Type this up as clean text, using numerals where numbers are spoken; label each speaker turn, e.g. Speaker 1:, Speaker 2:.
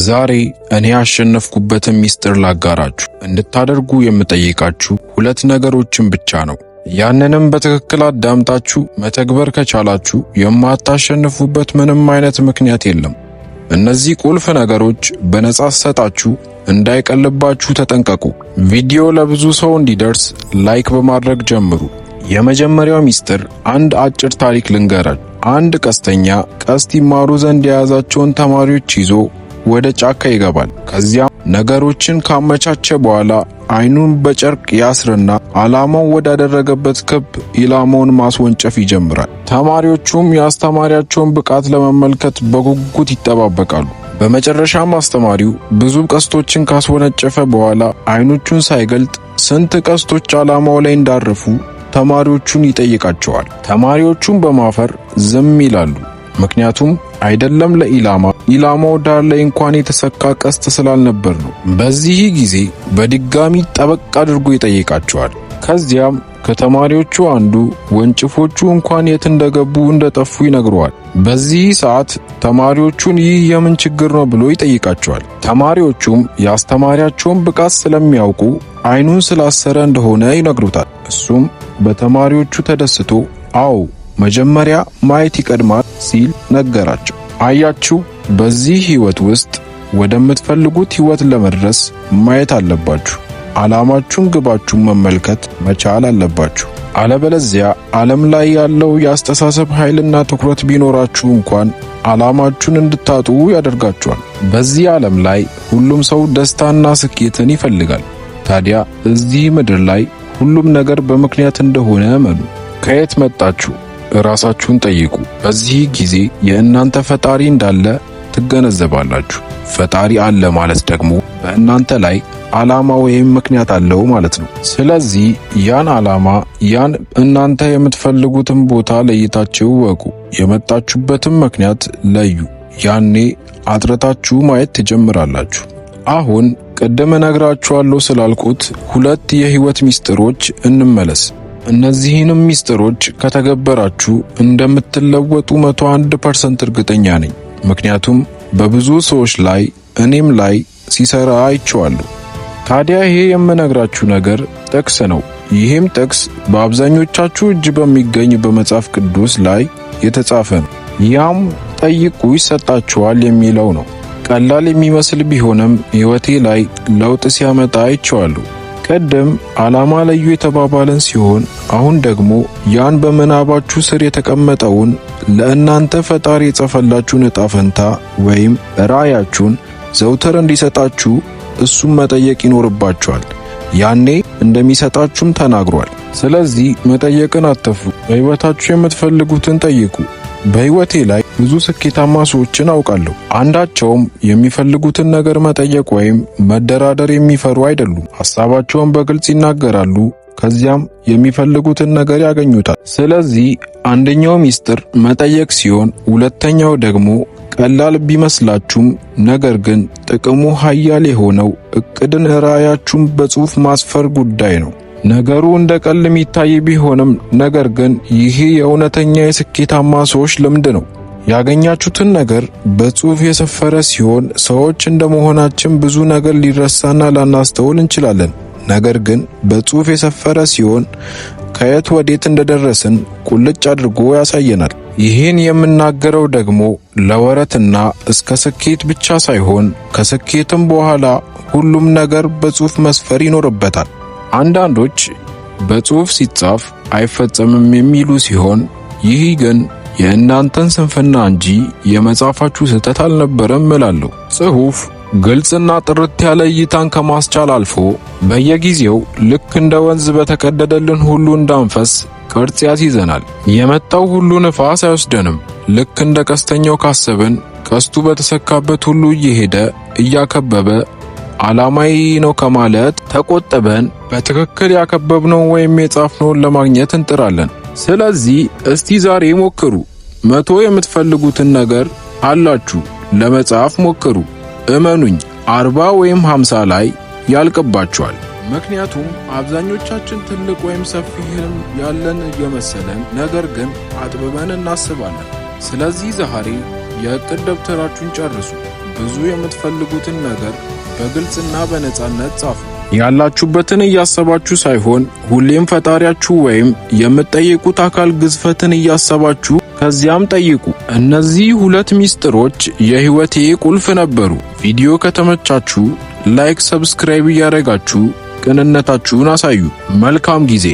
Speaker 1: ዛሬ እኔ ያሸነፍኩበትን ሚስጥር ላጋራችሁ። እንድታደርጉ የምጠይቃችሁ ሁለት ነገሮችን ብቻ ነው። ያንንም በትክክል አዳምጣችሁ መተግበር ከቻላችሁ የማታሸንፉበት ምንም አይነት ምክንያት የለም። እነዚህ ቁልፍ ነገሮች በነጻ ሰጣችሁ እንዳይቀልባችሁ ተጠንቀቁ። ቪዲዮ ለብዙ ሰው እንዲደርስ ላይክ በማድረግ ጀምሩ። የመጀመሪያው ሚስጥር አንድ አጭር ታሪክ ልንገራችሁ። አንድ ቀስተኛ ቀስት ይማሩ ዘንድ የያዛቸውን ተማሪዎች ይዞ ወደ ጫካ ይገባል። ከዚያም ነገሮችን ካመቻቸ በኋላ አይኑን በጨርቅ ያስርና ዓላማው ወዳደረገበት ክብ ኢላማውን ማስወንጨፍ ይጀምራል። ተማሪዎቹም የአስተማሪያቸውን ብቃት ለመመልከት በጉጉት ይጠባበቃሉ። በመጨረሻም አስተማሪው ብዙ ቀስቶችን ካስወነጨፈ በኋላ አይኖቹን ሳይገልጥ ስንት ቀስቶች ዓላማው ላይ እንዳረፉ ተማሪዎቹን ይጠይቃቸዋል። ተማሪዎቹም በማፈር ዝም ይላሉ። ምክንያቱም አይደለም ኢላማው ዳር ላይ እንኳን የተሰካ ቀስት ስላልነበር ነው። በዚህ ጊዜ በድጋሚ ጠበቅ አድርጎ ይጠይቃቸዋል። ከዚያም ከተማሪዎቹ አንዱ ወንጭፎቹ እንኳን የት እንደገቡ እንደጠፉ ይነግረዋል። በዚህ ሰዓት ተማሪዎቹን ይህ የምን ችግር ነው ብሎ ይጠይቃቸዋል። ተማሪዎቹም የአስተማሪያቸውን ብቃት ስለሚያውቁ አይኑን ስላሰረ እንደሆነ ይነግሩታል። እሱም በተማሪዎቹ ተደስቶ አዎ መጀመሪያ ማየት ይቀድማል ሲል ነገራቸው። አያችሁ፣ በዚህ ህይወት ውስጥ ወደምትፈልጉት ህይወት ለመድረስ ማየት አለባችሁ። ዓላማችሁን፣ ግባችሁን መመልከት መቻል አለባችሁ። አለበለዚያ ዓለም ላይ ያለው የአስተሳሰብ ኃይልና ትኩረት ቢኖራችሁ እንኳን ዓላማችሁን እንድታጡ ያደርጋችኋል። በዚህ ዓለም ላይ ሁሉም ሰው ደስታና ስኬትን ይፈልጋል። ታዲያ እዚህ ምድር ላይ ሁሉም ነገር በምክንያት እንደሆነ እመኑ። ከየት መጣችሁ? ራሳችሁን ጠይቁ። በዚህ ጊዜ የእናንተ ፈጣሪ እንዳለ ትገነዘባላችሁ። ፈጣሪ አለ ማለት ደግሞ በእናንተ ላይ ዓላማ ወይም ምክንያት አለው ማለት ነው። ስለዚህ ያን ዓላማ፣ ያን እናንተ የምትፈልጉትን ቦታ ለይታችሁ ወቁ። የመጣችሁበትን ምክንያት ለዩ። ያኔ አጥርታችሁ ማየት ትጀምራላችሁ። አሁን ቅድም እነግራችኋለሁ ስላልኩት ሁለት የህይወት ሚስጥሮች እንመለስ። እነዚህንም ሚስጥሮች ከተገበራችሁ እንደምትለወጡ 101% እርግጠኛ ነኝ። ምክንያቱም በብዙ ሰዎች ላይ እኔም ላይ ሲሰራ አይቼዋለሁ። ታዲያ ይሄ የምነግራችሁ ነገር ጥቅስ ነው። ይህም ጥቅስ በአብዛኞቻችሁ እጅ በሚገኝ በመጽሐፍ ቅዱስ ላይ የተጻፈ ነው። ያም ጠይቁ ይሰጣችኋል የሚለው ነው። ቀላል የሚመስል ቢሆንም ሕይወቴ ላይ ለውጥ ሲያመጣ አይቼዋለሁ። ቀደም ዓላማ ለዩ የተባባለን ሲሆን አሁን ደግሞ ያን በመናባችሁ ስር የተቀመጠውን ለእናንተ ፈጣሪ የጻፈላችሁን ዕጣ ፈንታ ወይም ራእያችሁን ዘውትር እንዲሰጣችሁ እሱም መጠየቅ ይኖርባችኋል። ያኔ እንደሚሰጣችሁም ተናግሯል። ስለዚህ መጠየቅን አትፍሩ። በሕይወታችሁ የምትፈልጉትን ጠይቁ። በሕይወቴ ላይ ብዙ ስኬታማ ሰዎችን አውቃለሁ። አንዳቸውም የሚፈልጉትን ነገር መጠየቅ ወይም መደራደር የሚፈሩ አይደሉም። ሐሳባቸውን በግልጽ ይናገራሉ። ከዚያም የሚፈልጉትን ነገር ያገኙታል። ስለዚህ አንደኛው ሚስጥር መጠየቅ ሲሆን፣ ሁለተኛው ደግሞ ቀላል ቢመስላችሁም ነገር ግን ጥቅሙ ኃያል የሆነው እቅድን፣ ራእያችሁን በጽሑፍ ማስፈር ጉዳይ ነው። ነገሩ እንደ ቀልድ የሚታይ ቢሆንም ነገር ግን ይህ የእውነተኛ የስኬታማ ሰዎች ልምድ ነው። ያገኛችሁትን ነገር በጽሑፍ የሰፈረ ሲሆን ሰዎች እንደመሆናችን ብዙ ነገር ሊረሳና ላናስተውል እንችላለን። ነገር ግን በጽሑፍ የሰፈረ ሲሆን ከየት ወዴት እንደደረስን ቁልጭ አድርጎ ያሳየናል። ይህን የምናገረው ደግሞ ለወረትና እስከ ስኬት ብቻ ሳይሆን ከስኬትም በኋላ ሁሉም ነገር በጽሑፍ መስፈር ይኖርበታል። አንዳንዶች በጽሑፍ ሲጻፍ አይፈጸምም የሚሉ ሲሆን ይህ ግን የእናንተን ስንፍና እንጂ የመጻፋችሁ ስህተት አልነበረም እላለሁ። ጽሑፍ ግልጽና ጥርት ያለ እይታን ከማስቻል አልፎ በየጊዜው ልክ እንደ ወንዝ በተቀደደልን ሁሉ እንዳንፈስ ቅርጽ ያስይዘናል። የመጣው ሁሉ ንፋስ አይወስደንም። ልክ እንደ ቀስተኛው ካሰብን ቀስቱ በተሰካበት ሁሉ እየሄደ እያከበበ ዓላማዬ ነው ከማለት ተቆጥበን በትክክል ያከበብነው ወይም የጻፍነውን ለማግኘት እንጥራለን። ስለዚህ እስቲ ዛሬ ሞክሩ። 100 የምትፈልጉትን ነገር አላችሁ ለመጻፍ ሞክሩ። እመኑኝ 40 ወይም 50 ላይ ያልቅባችኋል። ምክንያቱም አብዛኞቻችን ትልቅ ወይም ሰፊ ህልም ያለን እየመሰለን ነገር ግን አጥብበን እናስባለን። ስለዚህ ዛሬ የዕቅድ ደብተራችሁን ጨርሱ። ብዙ የምትፈልጉትን ነገር በግልጽና በነጻነት ጻፉ። ያላችሁበትን እያሰባችሁ ሳይሆን ሁሌም ፈጣሪያችሁ ወይም የምትጠይቁት አካል ግዝፈትን እያሰባችሁ ከዚያም ጠይቁ። እነዚህ 2 ሚስጥሮች የህይወቴ ቁልፍ ነበሩ። ቪዲዮ ከተመቻችሁ ላይክ፣ ሰብስክራይብ እያደረጋችሁ ቅንነታችሁን አሳዩ። መልካም ጊዜ።